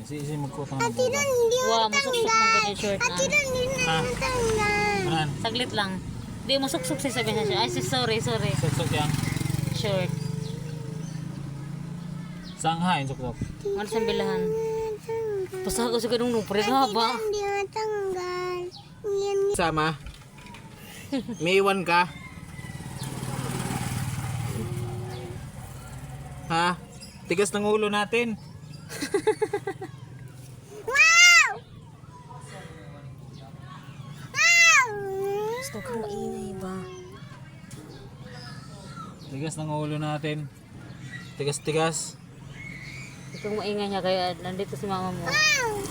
Isi magkutang ng Ate buwan. Ron, hindi mo Wow, masuksok man ko yung shirt Ate Ron, hindi na natanggal. Anan? Saglit lang. Di mo suksok sa sabihin sa shirt. Ay, sorry. Suksok yan. Shirt. Sanghain suksok. Ano sa bilahan? Basta ako sa ganung nupre nga ba? Hindi natanggal. Yan. Sama. May iwan ka. Ha? Tigas ng ulo natin. Wow! Wow! Gusto kang maingay ba? Tigas ng ulo natin. Tigas-tigas. Gusto kang maingay niya kaya nandito si mama mo.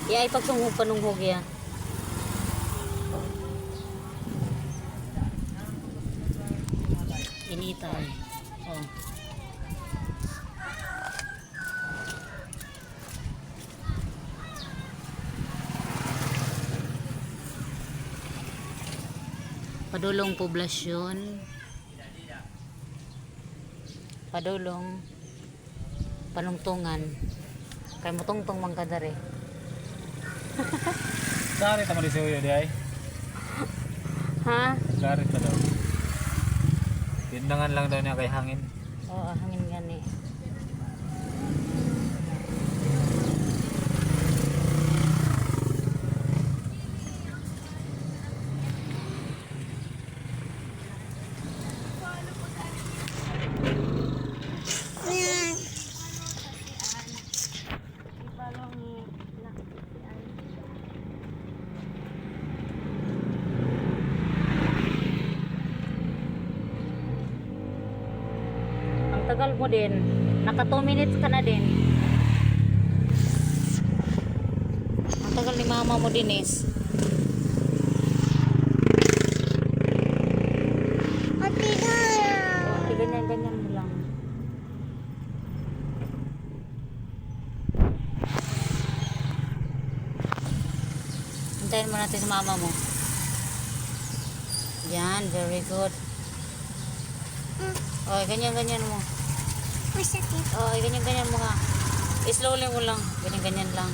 Iya, ipagsunghog panunghog yan. Initay. Oh. Padulong poblasyon. Padulong panungtungan. Kay mutungtong man kadare. Garit naman di siya di ay. Ha? Garit na daw. Tindangan lang daw niya kay hangin. Oo, hangin gani. Yan. Ang tagal mo din. Naka 2 minutes ka na din. Ang tagal ni mama mo din is. Ate Ron. Okay, ganyan mo lang. Hintayin mo natin sa mama mo. Yan, very good. Okay, ganyan mo. Masakit. Okay, ganyan mo ha. Slowly mo lang. Ganyan lang.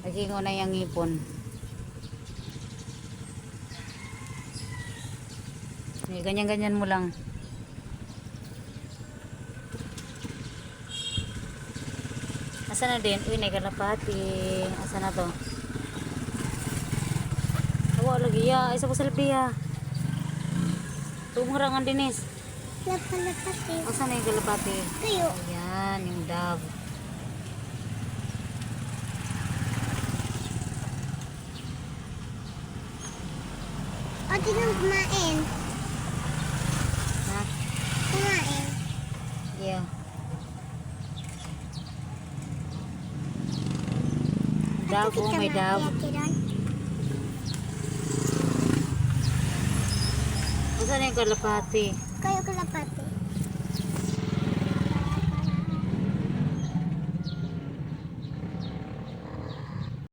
Lagi ko na yung ipon. Ganyan mo lang. Asa na din? Uy, nagalapati. Asa na to? Awa lagi ya. Isa ko sa labi ya. Tumurangan dinis. Lapalapati. Asa na yung galapati? Kayo. Ayan, yung dove. Ate Ron, kumain. Ha? Kumain. Yeah. Dove, oh, may dove. Ate Ron. Asa na yung galapati? Kayo kalapati.